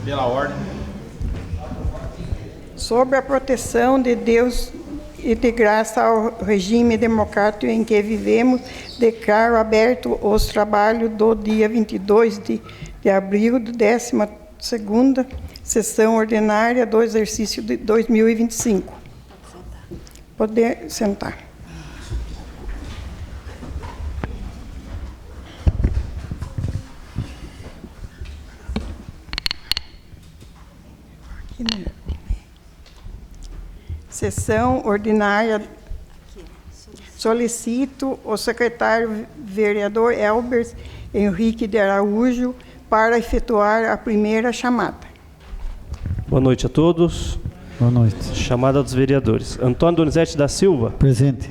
Pela ordem. Sobre a proteção de Deus e de graça ao regime democrático em que vivemos, declaro aberto os trabalhos do dia 22 de abril da 12ª sessão ordinária do exercício de 2025. Poder sentar. Sessão ordinária. Solicito o secretário vereador Elber Henrique de Araújo para efetuar a primeira chamada. Boa noite a todos. Boa noite. Chamada dos vereadores. Antônio Donizete da Silva. Presente.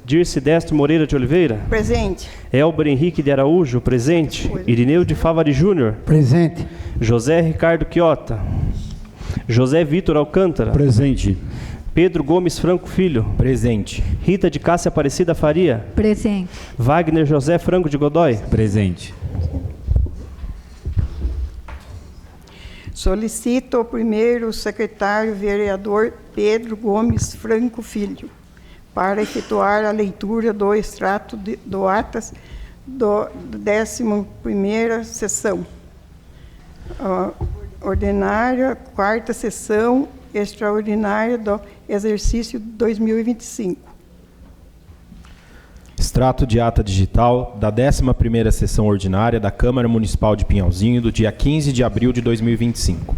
Dirce Destro Moreira de Oliveira. Presente. Elber Henrique de Araújo. Presente. Irineu de Favari Júnior. Presente. José Ricardo Quiota. José Vitor Alcântara. Presente. Pedro Gomes Franco Filho. Presente. Rita de Cássia Aparecida Faria. Presente. Wagner José Franco de Godoy. Presente. Solicito o primeiro secretário vereador Pedro Gomes Franco Filho para efetuar a leitura do extrato do atas da 11ª sessão ordinária, 4ª sessão extraordinária do exercício 2025. Extrato de ata digital da 11ª sessão ordinária da Câmara Municipal de Pinhalzinho do dia 15 de abril de 2025.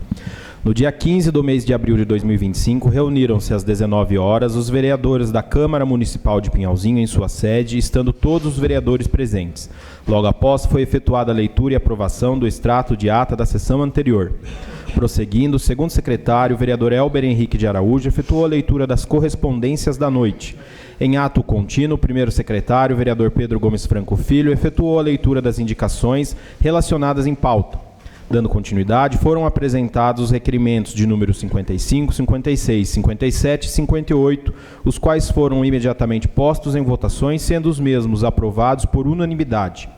No dia 15 do mês de abril de 2025, reuniram-se às 19 horas os vereadores da Câmara Municipal de Pinhalzinho em sua sede, estando todos os vereadores presentes. Logo após, foi efetuada a leitura e aprovação do extrato de ata da sessão anterior. Prosseguindo, o segundo secretário, o vereador Elber Henrique de Araújo, efetuou a leitura das correspondências da noite. Em ato contínuo, o primeiro secretário, o vereador Pedro Gomes Franco Filho, efetuou a leitura das indicações relacionadas em pauta. Dando continuidade, foram apresentados os requerimentos de número 55, 56, 57 e 58, os quais foram imediatamente postos em votações, sendo os mesmos aprovados por unanimidade.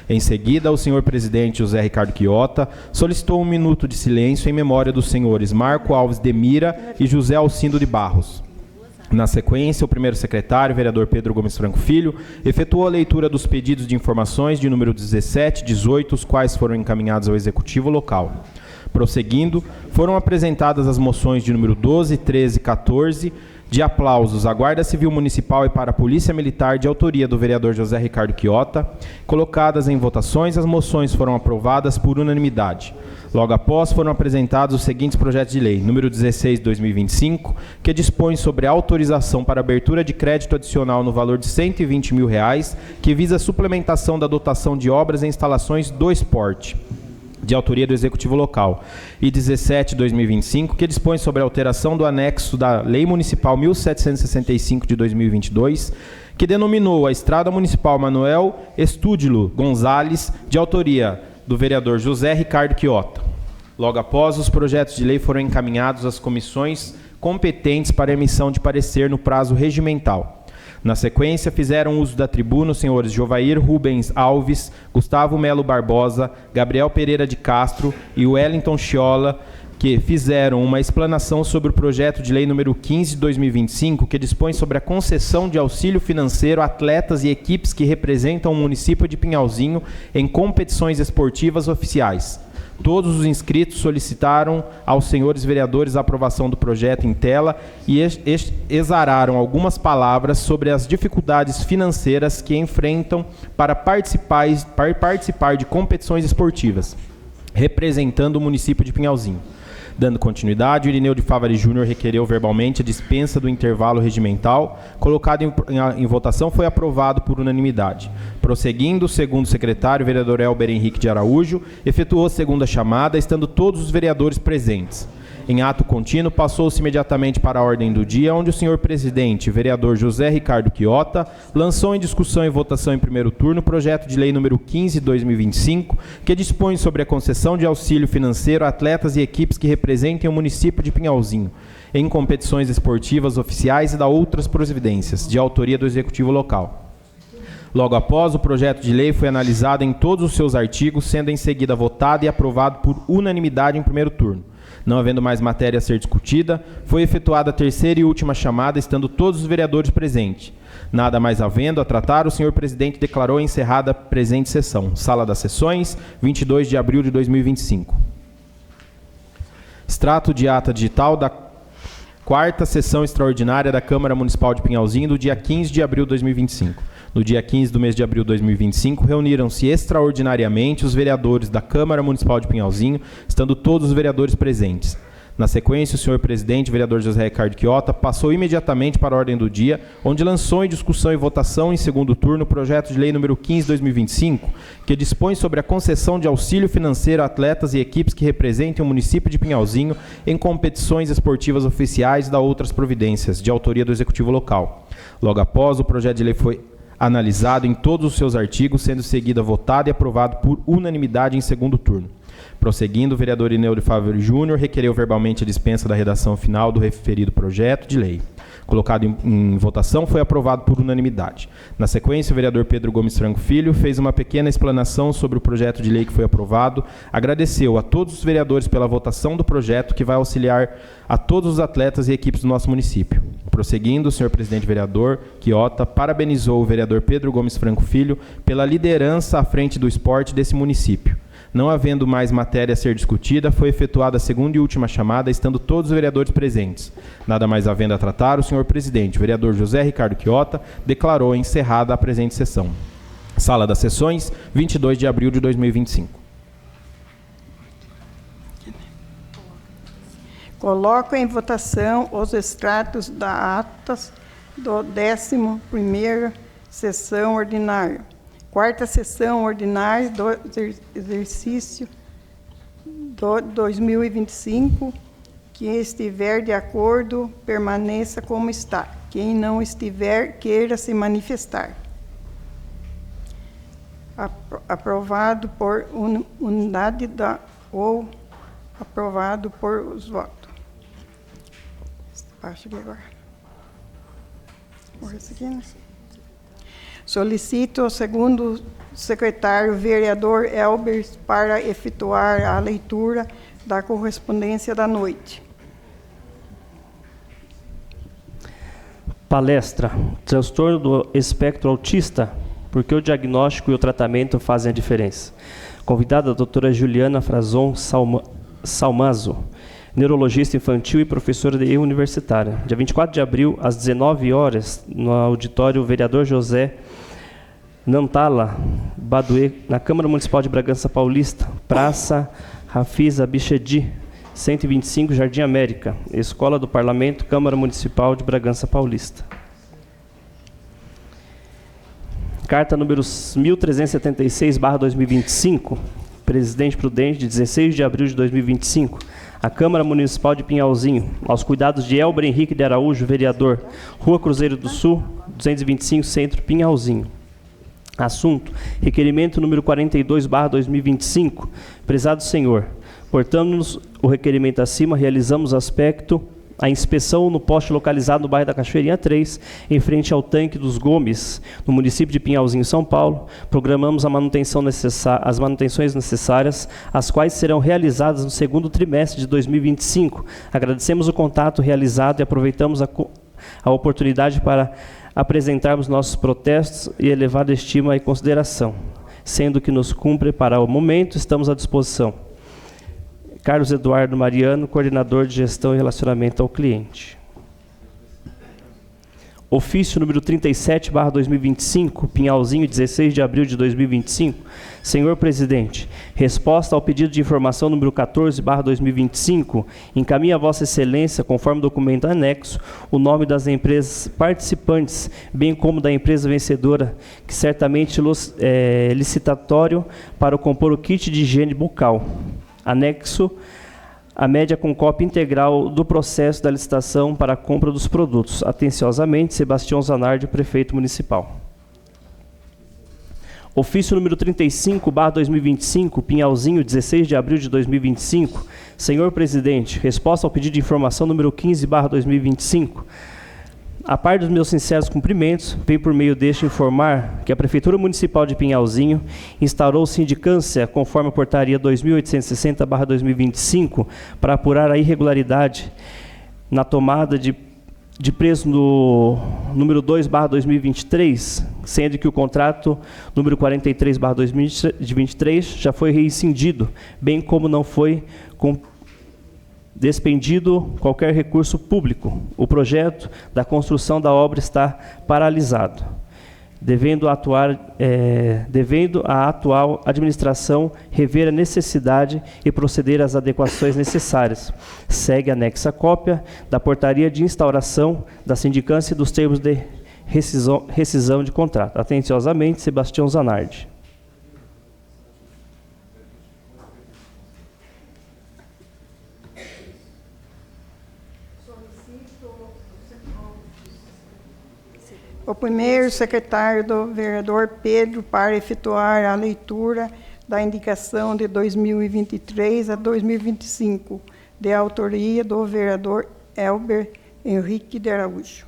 Em seguida, o senhor presidente José Ricardo Quiota solicitou 1 minuto de silêncio em memória dos senhores Marco Alves de Mira e José Alcindo de Barros. Na sequência, o primeiro secretário, o vereador Pedro Gomes Franco Filho, efetuou a leitura dos pedidos de informações de número 17 e 18, os quais foram encaminhados ao Executivo local. Prosseguindo, foram apresentadas as moções de número 12, 13 e 14, de aplausos à Guarda Civil Municipal e para a Polícia Militar, de autoria do vereador José Ricardo Quiota. Colocadas em votações, as moções foram aprovadas por unanimidade. Logo após, foram apresentados os seguintes projetos de lei. Número 16 de 2025, que dispõe sobre a autorização para abertura de crédito adicional no valor de R$120 mil, que visa a suplementação da dotação de obras e instalações do esporte, de autoria do Executivo Local. E 17 de 2025, que dispõe sobre a alteração do anexo da Lei Municipal 1765 de 2022, que denominou a Estrada Municipal Manuel Estúdilo Gonzales, de autoria do vereador José Ricardo Quiota. Logo após, os projetos de lei foram encaminhados às comissões competentes para emissão de parecer no prazo regimental. Na sequência, fizeram uso da tribuna os senhores Jovair Rubens Alves, Gustavo Melo Barbosa, Gabriel Pereira de Castro e Wellington Chiola, que fizeram uma explanação sobre o projeto de lei número 15 de 2025, que dispõe sobre a concessão de auxílio financeiro a atletas e equipes que representam o município de Pinhalzinho em competições esportivas oficiais. Todos os inscritos solicitaram aos senhores vereadores a aprovação do projeto em tela e exararam algumas palavras sobre as dificuldades financeiras que enfrentam para participar de competições esportivas, representando o município de Pinhalzinho. Dando continuidade, o Irineu de Favari Júnior requereu verbalmente a dispensa do intervalo regimental. Colocado em votação, foi aprovado por unanimidade. Prosseguindo, o segundo secretário, o vereador Elber Henrique de Araújo, efetuou a segunda chamada, estando todos os vereadores presentes. Em ato contínuo, passou-se imediatamente para a ordem do dia, onde o senhor presidente, vereador José Ricardo Quiota, lançou em discussão e votação em primeiro turno o projeto de lei número 15 de 2025, que dispõe sobre a concessão de auxílio financeiro a atletas e equipes que representem o município de Pinhalzinho em competições esportivas oficiais e da outras providências, de autoria do Executivo Local. Logo após, o projeto de lei foi analisado em todos os seus artigos, sendo em seguida votado e aprovado por unanimidade em primeiro turno. Não havendo mais matéria a ser discutida, foi efetuada a terceira e última chamada, estando todos os vereadores presentes. Nada mais havendo a tratar, o senhor presidente declarou encerrada a presente sessão. Sala das Sessões, 22 de abril de 2025. Extrato de ata digital da quarta sessão extraordinária da Câmara Municipal de Pinhalzinho, do dia 15 de abril de 2025. No dia 15 do mês de abril de 2025, reuniram-se extraordinariamente os vereadores da Câmara Municipal de Pinhalzinho, estando todos os vereadores presentes. Na sequência, o senhor presidente, vereador José Ricardo Chiota, passou imediatamente para a ordem do dia, onde lançou em discussão e votação em segundo turno o projeto de lei número 15/2025, que dispõe sobre a concessão de auxílio financeiro a atletas e equipes que representem o município de Pinhalzinho em competições esportivas oficiais e da outras providências, de autoria do Executivo Local. Logo após, o projeto de lei foi analisado em todos os seus artigos, sendo seguida votado e aprovado por unanimidade em segundo turno. Prosseguindo, o vereador Ineudo Fávero Júnior requereu verbalmente a dispensa da redação final do referido projeto de lei. Colocado em votação, foi aprovado por unanimidade. Na sequência, o vereador Pedro Gomes Franco Filho fez uma pequena explanação sobre o projeto de lei que foi aprovado, agradeceu a todos os vereadores pela votação do projeto, que vai auxiliar a todos os atletas e equipes do nosso município. Prosseguindo, o senhor presidente vereador Chiota parabenizou o vereador Pedro Gomes Franco Filho pela liderança à frente do esporte desse município. Não havendo mais matéria a ser discutida, foi efetuada a segunda e última chamada, estando todos os vereadores presentes. Nada mais havendo a tratar, o senhor presidente, vereador José Ricardo Chiota, declarou encerrada a presente sessão. Sala das Sessões, 22 de abril de 2025. Coloco em votação os extratos da atas do 11ª sessão ordinária. Quarta sessão ordinária do exercício do 2025. Quem estiver de acordo, permaneça como está. Quem não estiver, queira se manifestar. Aprovado por unidade ou aprovado por os votos. Acho que agora. Vou seguir, né? Solicito ao segundo secretário, vereador Elber, para efetuar a leitura da correspondência da noite. Palestra: transtorno do espectro autista, porque o diagnóstico e o tratamento fazem a diferença. Convidada a doutora Juliana Frazon Salmazo, neurologista infantil e professora de universitária. Dia 24 de abril, às 19 horas, no auditório Vereador José Nantala Baduê, na Câmara Municipal de Bragança Paulista, Praça Rafiz Abichedi, 125, Jardim América, Escola do Parlamento, Câmara Municipal de Bragança Paulista. Carta número 1376/2025, Presidente Prudente, de 16 de abril de 2025, a Câmara Municipal de Pinhalzinho, aos cuidados de Elber Henrique de Araújo, vereador, Rua Cruzeiro do Sul, 225, Centro, Pinhalzinho. Assunto: requerimento número 42/2025. Prezado senhor, portando-nos o requerimento acima, realizamos a inspeção no poste localizado no bairro da Cachoeirinha 3, em frente ao tanque dos Gomes, no município de Pinhalzinho, São Paulo. Programamos as manutenções necessárias, as quais serão realizadas no segundo trimestre de 2025. Agradecemos o contato realizado e aproveitamos a oportunidade para apresentarmos nossos protestos e elevada estima e consideração. Sendo que nos cumpre para o momento, estamos à disposição. Carlos Eduardo Mariano, coordenador de gestão e relacionamento ao cliente. Ofício número 37/2025, Pinhalzinho, 16 de abril de 2025. Senhor presidente, resposta ao pedido de informação número 14/2025, encaminha a Vossa Excelência, conforme documento anexo, o nome das empresas participantes, bem como da empresa vencedora, que certamente é licitatório para compor o kit de higiene bucal. Anexo a média com cópia integral do processo da licitação para a compra dos produtos. Atenciosamente, Sebastião Zanardi, prefeito municipal. Ofício número 35/2025, Pinhalzinho, 16 de abril de 2025. Senhor presidente, resposta ao pedido de informação número 15/2025. A par dos meus sinceros cumprimentos, venho por meio deste informar que a Prefeitura Municipal de Pinhalzinho instaurou sindicância conforme a portaria 2860/2025 para apurar a irregularidade na tomada de preço no número 2/2023, sendo que o contrato número 43/2023 já foi rescindido, bem como não foi despendido qualquer recurso público. O projeto da construção da obra está paralisado, devendo a atual administração rever a necessidade e proceder às adequações necessárias. Segue anexa cópia da portaria de instauração da sindicância e dos termos de rescisão de contrato. Atenciosamente, Sebastião Zanardi. O primeiro secretário do vereador Pedro para efetuar a leitura da indicação de 2023 a 2025, de autoria do vereador Elber Henrique de Araújo.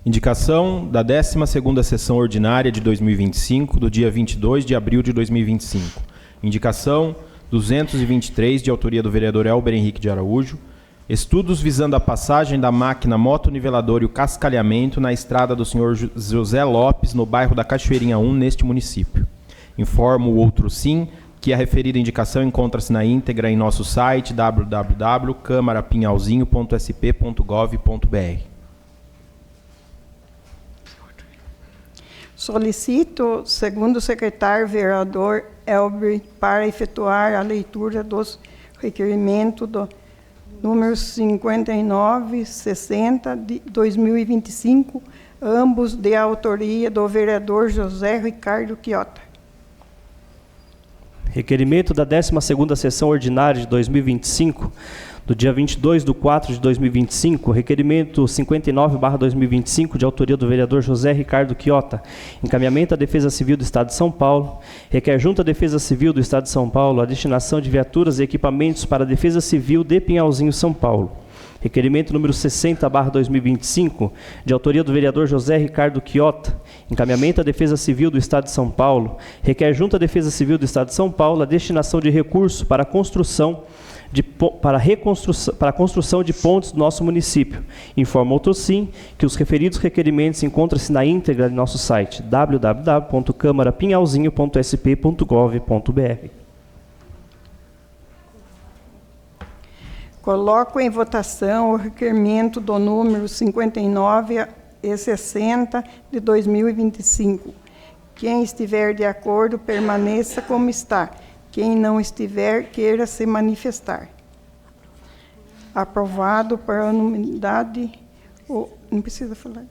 Indicação da 12ª sessão ordinária de 2025, do dia 22 de abril de 2025. Indicação 223, de autoria do vereador Elber Henrique de Araújo. Estudos visando a passagem da máquina motonivelador e o cascalhamento na estrada do senhor José Lopes, no bairro da Cachoeirinha 1, neste município. Informo o outro sim, que a referida indicação encontra-se na íntegra em nosso site www.camarapinhalzinho.sp.gov.br. Solicito o segundo secretário vereador Elber para efetuar a leitura dos requerimentos do número 5960 de 2025, ambos de autoria do vereador José Ricardo Chiota. Requerimento da 12ª sessão ordinária de 2025, do dia 22/4/2025, requerimento 59/2025, de autoria do vereador José Ricardo Chiota, encaminhamento à Defesa Civil do Estado de São Paulo, requer junto à Defesa Civil do Estado de São Paulo a destinação de viaturas e equipamentos para a Defesa Civil de Pinhalzinho, São Paulo. Requerimento número 60/2025, de autoria do vereador José Ricardo Chiota, encaminhamento à Defesa Civil do Estado de São Paulo, requer junto à Defesa Civil do Estado de São Paulo a destinação de recursos para a construção para a construção de pontes do nosso município. Informa outro sim que os referidos requerimentos encontram-se na íntegra em nosso site www.camarapinhalzinho.sp.gov.br. Coloco em votação o requerimento do número 59/60 de 2025. Quem estiver de acordo, permaneça como está. Quem não estiver, queira se manifestar. Aprovado por unanimidade. Não precisa falar.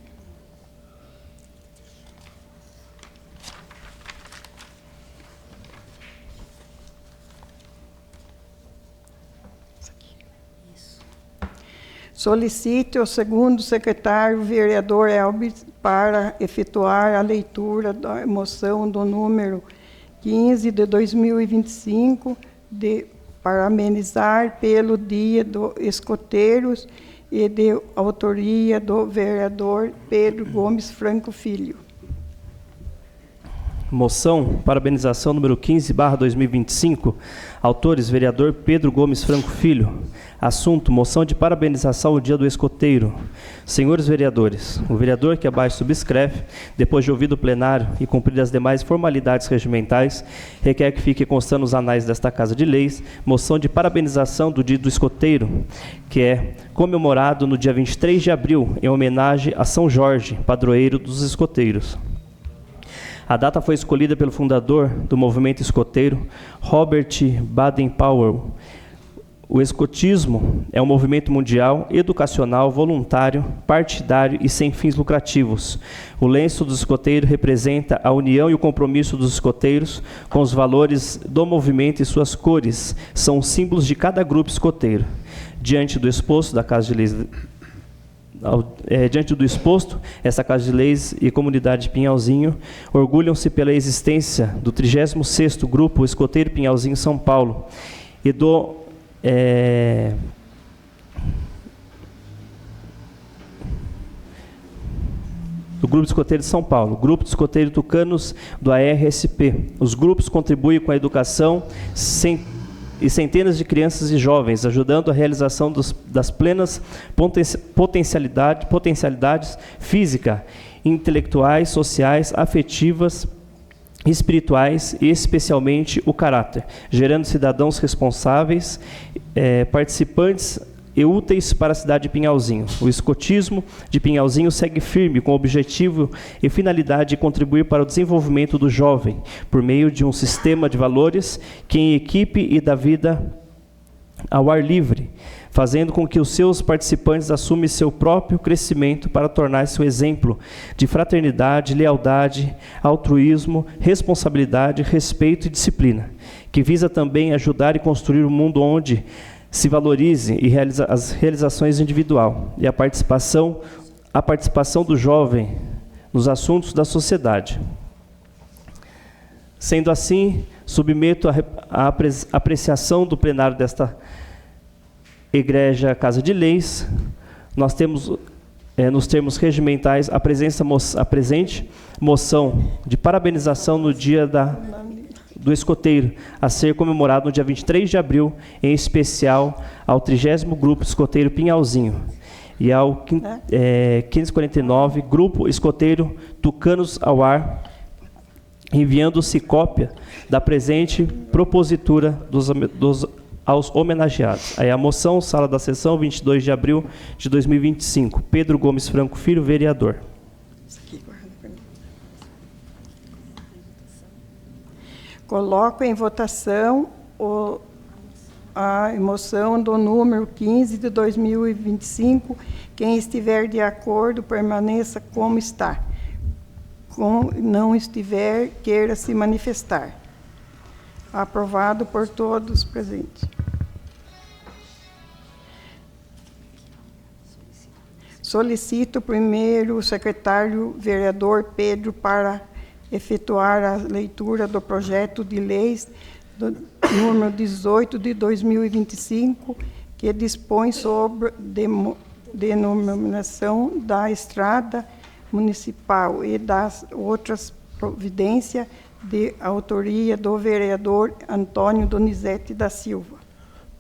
Solicite o segundo secretário vereador Elber para efetuar a leitura da moção do número 15 de 2025, para amenizar pelo Dia dos Escoteiros e de autoria do vereador Pedro Gomes Franco Filho. Moção, parabenização número 15/2025, autores, vereador Pedro Gomes Franco Filho. Assunto, moção de parabenização ao Dia do Escoteiro. Senhores vereadores, o vereador que abaixo subscreve, depois de ouvido o plenário e cumprir as demais formalidades regimentais, requer que fique constando nos anais desta Casa de Leis, moção de parabenização do Dia do Escoteiro, que é comemorado no dia 23 de abril, em homenagem a São Jorge, padroeiro dos escoteiros. A data foi escolhida pelo fundador do movimento escoteiro, Robert Baden-Powell. O escotismo é um movimento mundial, educacional, voluntário, partidário e sem fins lucrativos. O lenço do escoteiro representa a união e o compromisso dos escoteiros com os valores do movimento e suas cores. São símbolos de cada grupo escoteiro. Diante do exposto da Casa de Leis, esta Casa de Leis e comunidade de Pinhalzinho orgulham-se pela existência do 36º Grupo Escoteiro Pinhalzinho São Paulo e do do Grupo Escoteiro de São Paulo, Grupo de Escoteiro Tucanos do ARSP. Os grupos contribuem com a educação e centenas de crianças e jovens, ajudando a realização das plenas potencialidades física, intelectuais, sociais, afetivas, espirituais e especialmente o caráter, gerando cidadãos responsáveis, participantes e úteis para a cidade de Pinhalzinho. O escotismo de Pinhalzinho segue firme com o objetivo e finalidade de contribuir para o desenvolvimento do jovem, por meio de um sistema de valores que em equipe e da vida ao ar livre, fazendo com que os seus participantes assumam seu próprio crescimento para tornar-se um exemplo de fraternidade, lealdade, altruísmo, responsabilidade, respeito e disciplina, que visa também ajudar e construir um mundo onde se valorize e as realizações individual e a participação do jovem nos assuntos da sociedade. Sendo assim, submeto a apreciação do plenário desta Igreja Casa de Leis. Nós temos, nos termos regimentais, a presente moção de parabenização no dia do escoteiro, a ser comemorado no dia 23 de abril, em especial ao 30º Grupo Escoteiro Pinhalzinho e ao 549 Grupo Escoteiro Tucanos ao Ar, enviando-se cópia da presente propositura aos homenageados. Aí a moção, sala da sessão, 22 de abril de 2025. Pedro Gomes Franco Filho, vereador. Coloco em votação a moção do número 15 de 2025. Quem estiver de acordo, permaneça como está. Não estiver, queira se manifestar. Aprovado por todos presentes. Solicito primeiro o secretário vereador Pedro para efetuar a leitura do projeto de leis do número 18 de 2025, que dispõe sobre denominação da estrada municipal e das outras providências de autoria do vereador Antônio Donizete da Silva.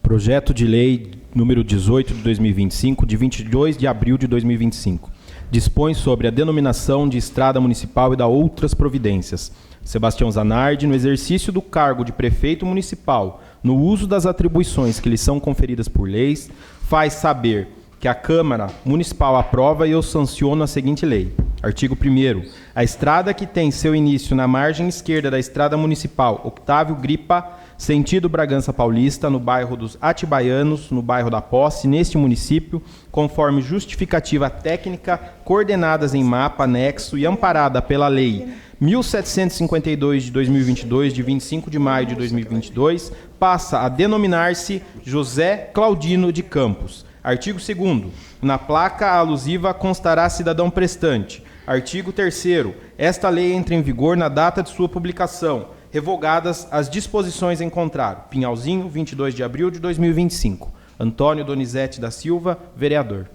Projeto de lei número 18 de 2025, de 22 de abril de 2025. Dispõe sobre a denominação de estrada municipal e da outras providências. Sebastião Zanardi, no exercício do cargo de prefeito municipal, no uso das atribuições que lhe são conferidas por leis, faz saber que a Câmara Municipal aprova e eu sanciono a seguinte lei. Artigo 1º. A estrada que tem seu início na margem esquerda da estrada municipal Octávio Gripa, sentido Bragança Paulista, no bairro dos Atibaianos, no bairro da Posse, neste município, conforme justificativa técnica, coordenadas em mapa, anexo e amparada pela Lei 1752 de 2022, de 25 de maio de 2022, passa a denominar-se José Claudino de Campos. Artigo 2º. Na placa alusiva constará cidadão prestante. Artigo 3º. Esta lei entra em vigor na data de sua publicação, revogadas as disposições em contrário. Pinhalzinho, 22 de abril de 2025. Antônio Donizete da Silva, vereador.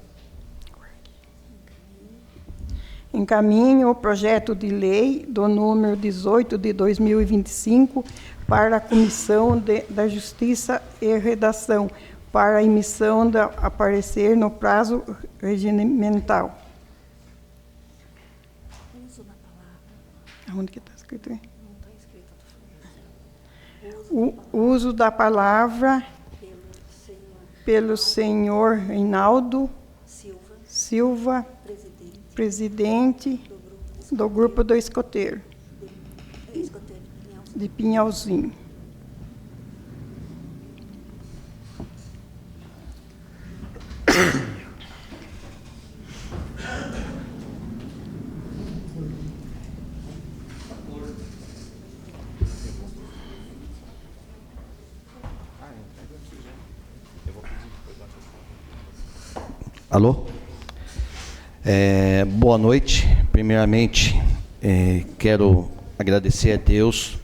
Encaminho o projeto de lei do número 18 de 2025 para a Comissão da Justiça e Redação, para a emissão da aparecer no prazo regimental. Uso da palavra. Onde que está escrito aí? Não está escrito. O uso da palavra pelo senhor Reinaldo Silva, presidente do Grupo do Escoteiro de Pinhalzinho. Alô? Boa noite. Primeiramente, quero agradecer a Deus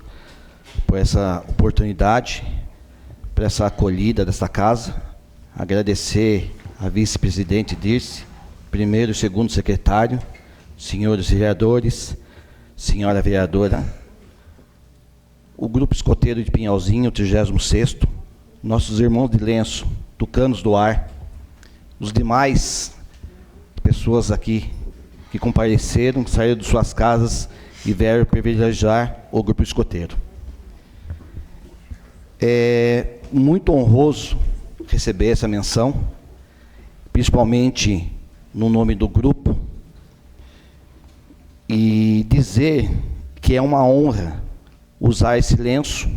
por essa oportunidade, por essa acolhida dessa casa. Agradecer a vice-presidente Dirce, primeiro e segundo secretário, senhores vereadores, senhora vereadora, o Grupo Escoteiro de Pinhalzinho, 36º, nossos irmãos de lenço, tucanos do ar, os demais pessoas aqui que compareceram, saíram de suas casas e vieram privilegiar o Grupo Escoteiro. É muito honroso receber essa menção, principalmente no nome do grupo, e dizer que é uma honra usar esse lenço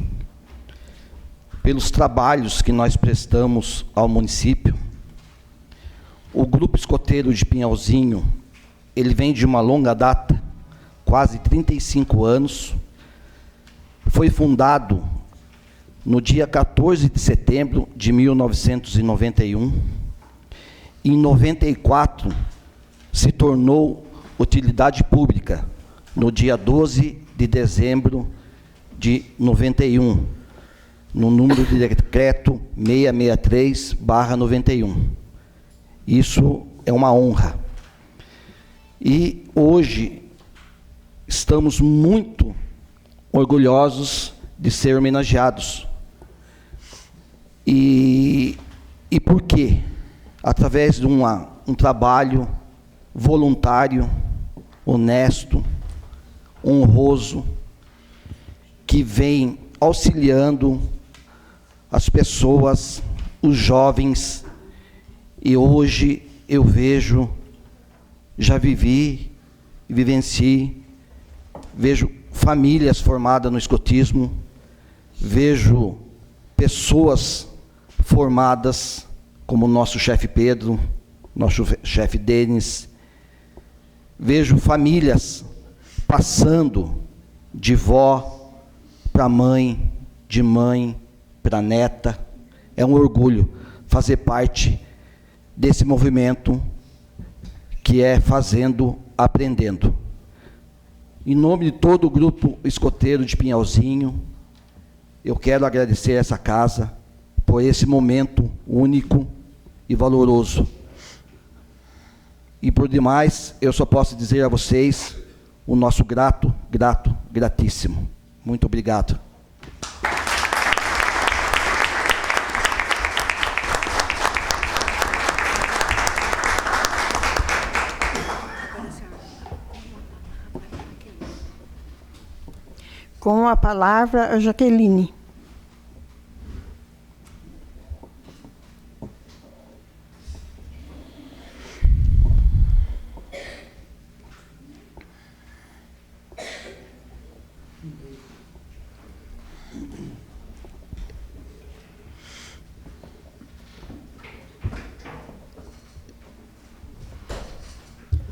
pelos trabalhos que nós prestamos ao município. O Grupo Escoteiro de Pinhalzinho, ele vem de uma longa data, quase 35 anos, foi fundado no dia 14 de setembro de 1991. Em 94, se tornou utilidade pública, no dia 12 de dezembro de 91, no número de decreto 663/91. Isso é uma honra. E hoje estamos muito orgulhosos de ser homenageados. E por quê? Através de um trabalho voluntário, honesto, honroso, que vem auxiliando as pessoas, os jovens, e hoje eu vejo, já vivi, vivenciei, vejo famílias formadas no escotismo, vejo pessoas formadas, como o nosso chefe Pedro, nosso chefe Denis, vejo famílias passando de vó para mãe, de mãe para neta. É um orgulho fazer parte desse movimento que é Fazendo, Aprendendo. Em nome de todo o Grupo Escoteiro de Pinhalzinho, eu quero agradecer essa casa por esse momento único e valoroso. E por demais, eu só posso dizer a vocês o nosso gratíssimo. Muito obrigado. Com a palavra, a Jaqueline.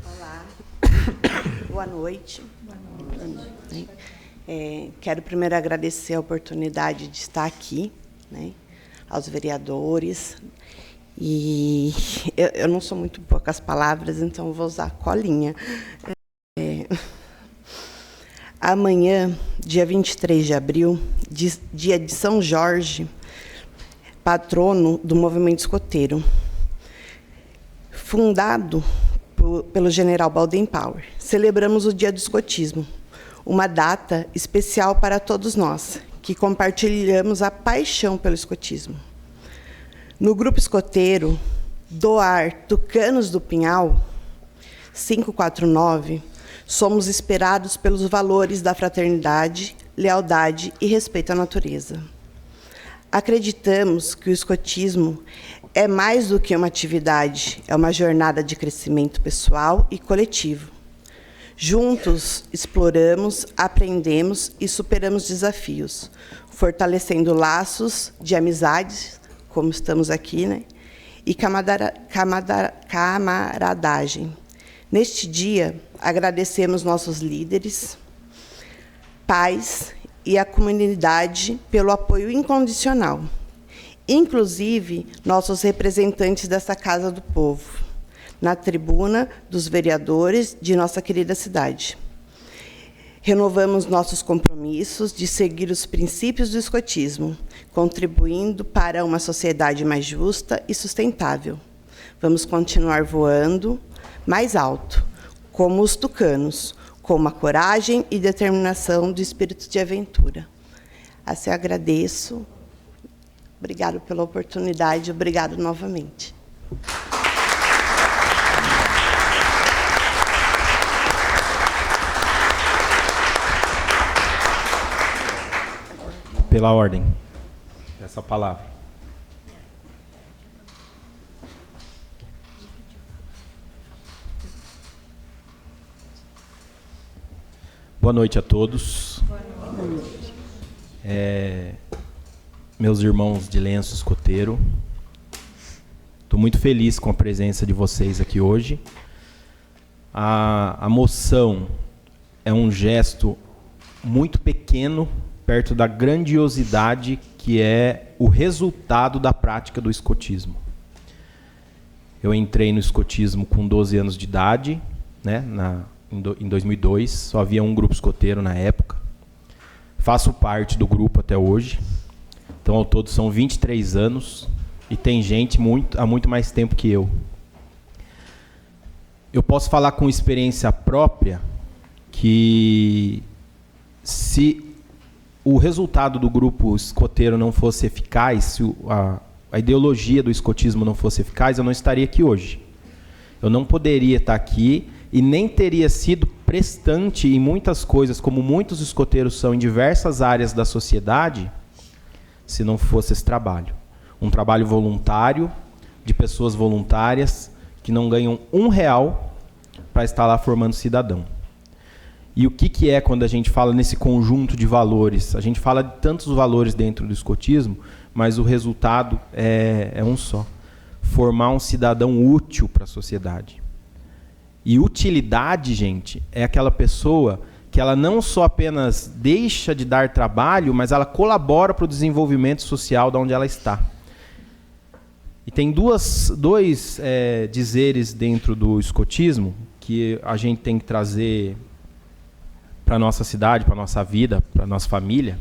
Olá, boa noite. Quero primeiro agradecer a oportunidade de estar aqui, né, aos vereadores. E eu não sou muito boa com as palavras, então vou usar colinha. Amanhã, dia 23 de abril, dia de São Jorge, patrono do movimento escoteiro, fundado pelo general Baden-Powell. Celebramos o Dia do Escotismo, uma data especial para todos nós, que compartilhamos a paixão pelo escotismo. No Grupo Escoteiro do Ar Tucanos do Pinhal, 549, somos esperados pelos valores da fraternidade, lealdade e respeito à natureza. Acreditamos que o escotismo é mais do que uma atividade, é uma jornada de crescimento pessoal e coletivo. Juntos, exploramos, aprendemos e superamos desafios, fortalecendo laços de amizades, como estamos aqui, né? E camaradagem. Neste dia, agradecemos nossos líderes, pais e a comunidade pelo apoio incondicional, inclusive nossos representantes dessa Casa do Povo, na tribuna dos vereadores de nossa querida cidade. Renovamos nossos compromissos de seguir os princípios do escotismo, contribuindo para uma sociedade mais justa e sustentável. Vamos continuar voando mais alto, como os tucanos, com uma coragem e determinação do espírito de aventura. Assim, eu agradeço. Obrigado pela oportunidade, obrigado novamente. Pela ordem. Essa palavra. Boa noite a todos. Boa noite. Meus irmãos de lenço escoteiro, estou muito feliz com a presença de vocês aqui hoje. A moção é um gesto muito pequeno perto da grandiosidade que é o resultado da prática do escotismo. Eu entrei no escotismo com 12 anos de idade, né, em 2002, só havia um grupo escoteiro na época. Faço parte do grupo até hoje, então ao todo são 23 anos e tem gente há muito mais tempo que eu. Eu posso falar com experiência própria que se o resultado do grupo escoteiro não fosse eficaz, se a ideologia do escotismo não fosse eficaz, eu não estaria aqui hoje. Eu não poderia estar aqui e nem teria sido prestante em muitas coisas, como muitos escoteiros são em diversas áreas da sociedade, se não fosse esse trabalho. Um trabalho voluntário, de pessoas voluntárias, que não ganham R$1 para estar lá formando cidadão. E o que é quando a gente fala nesse conjunto de valores? A gente fala de tantos valores dentro do escotismo, mas o resultado é um só. Formar um cidadão útil para a sociedade. E utilidade, gente, é aquela pessoa que ela não só apenas deixa de dar trabalho, mas ela colabora para o desenvolvimento social de onde ela está. E tem dois dizeres dentro do escotismo que a gente tem que trazer para a nossa cidade, para a nossa vida, para a nossa família.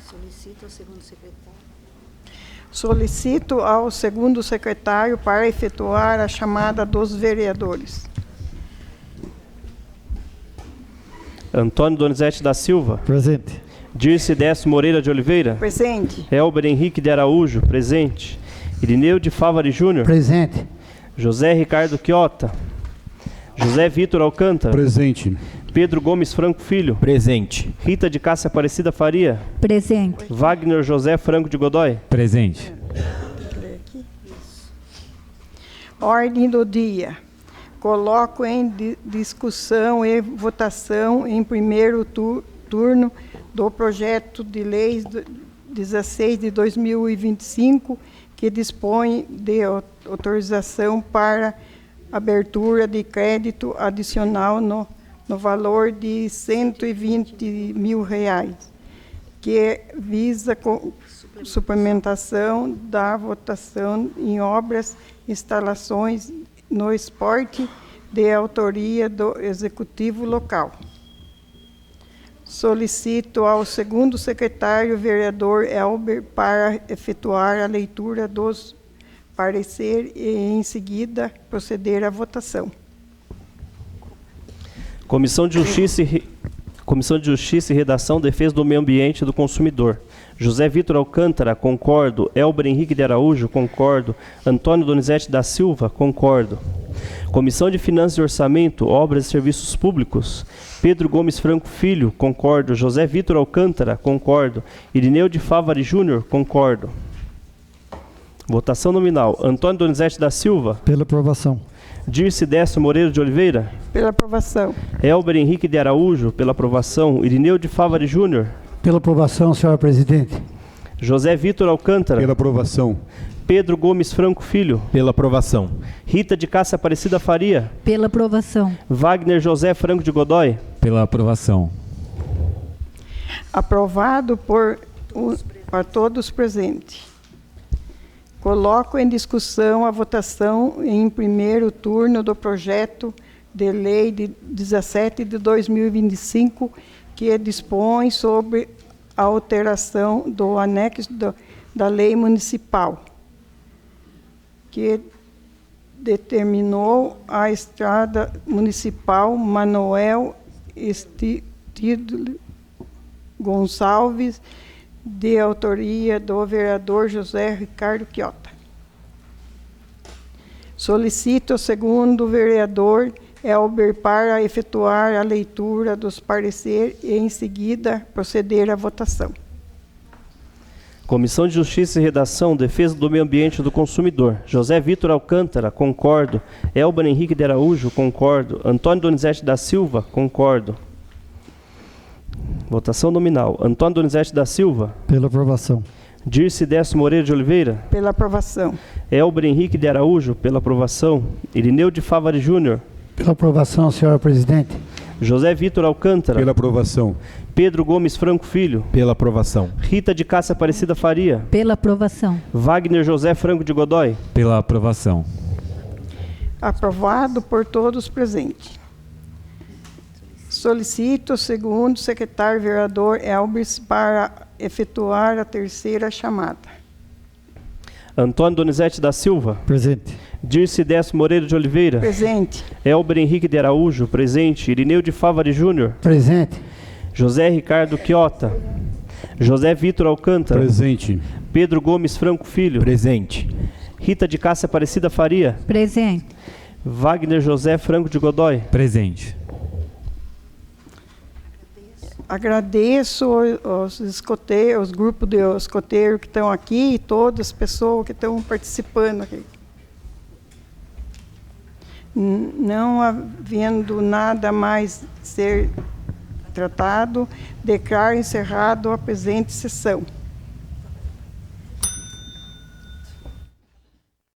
Solicito ao segundo secretário. Solicito ao segundo secretário para efetuar a chamada dos vereadores. Antônio Donizete da Silva. Presente. Dirce Décio Moreira de Oliveira. Presente. Elber Henrique de Araújo. Presente. Irineu de Favari Júnior. Presente. José Ricardo Quiota. José Vitor Alcântara. Presente. Pedro Gomes Franco Filho. Presente. Rita de Cássia Aparecida Faria. Presente. Wagner José Franco de Godoy. Presente. Ordem do dia. Coloco em discussão e votação em primeiro turno do projeto de lei 16 de 2025, que dispõe de autorização para abertura de crédito adicional no valor de R$120 mil, que visa suplementação da votação em obras, instalações no esporte de autoria do Executivo Local. Solicito ao segundo secretário, vereador Elber, para efetuar a leitura dos pareceres e, em seguida, proceder à votação. Comissão de Justiça e Redação, Defesa do Meio Ambiente e do Consumidor. José Vitor Alcântara, concordo. Elber Henrique de Araújo, concordo. Antônio Donizete da Silva, concordo. Comissão de Finanças e Orçamento, Obras e Serviços Públicos. Pedro Gomes Franco Filho, concordo. José Vitor Alcântara, concordo. Irineu de Favari Júnior, concordo. Votação nominal. Antônio Donizete da Silva. Pela aprovação. Dirce Décio Moreira de Oliveira. Pela aprovação. Elber Henrique de Araújo, pela aprovação. Irineu de Favari Júnior. Pela aprovação, senhor presidente. José Vitor Alcântara. Pela aprovação. Pedro Gomes Franco Filho. Pela aprovação. Rita de Cássia Aparecida Faria. Pela aprovação. Wagner José Franco de Godoy. Pela aprovação. Aprovado por todos presentes. Coloco em discussão a votação em primeiro turno do projeto de lei de 17 de 2025, que dispõe sobre a alteração do anexo da lei municipal, que determinou a estrada municipal Manuel Estidle Gonçalves, de autoria do vereador José Ricardo Chiota. Solicito ao segundo vereador Elber para efetuar a leitura dos pareceres e, em seguida, proceder à votação. Comissão de Justiça e Redação, Defesa do Meio Ambiente e do Consumidor. José Vitor Alcântara, concordo. Elber Henrique de Araújo, concordo. Antônio Donizete da Silva, concordo. Votação nominal. Antônio Donizete da Silva. Pela aprovação. Dirce Décio Moreira de Oliveira. Pela aprovação. Elber Henrique de Araújo, pela aprovação. Irineu de Favari Júnior. Pela aprovação, senhor presidente. José Vitor Alcântara. Pela aprovação. Pedro Gomes Franco Filho. Pela aprovação. Rita de Cássia Aparecida Faria. Pela aprovação. Wagner José Franco de Godoy. Pela aprovação. Aprovado por todos presentes. Solicito o segundo secretário vereador Elbers para efetuar a terceira chamada. Antônio Donizete da Silva. Presente. Dirce Décio Moreira de Oliveira. Presente. Elber Henrique de Araújo, presente. Irineu de Favari Júnior. Presente. José Ricardo Chiota. José Vitor Alcântara. Presente. Pedro Gomes Franco Filho. Presente. Rita de Cássia Aparecida Faria. Presente. Wagner José Franco de Godoy. Presente. Agradeço aos escoteiros, os grupos de escoteiros que estão aqui e todas as pessoas que estão participando aqui. Não havendo nada mais ser tratado, declaro encerrado a presente sessão.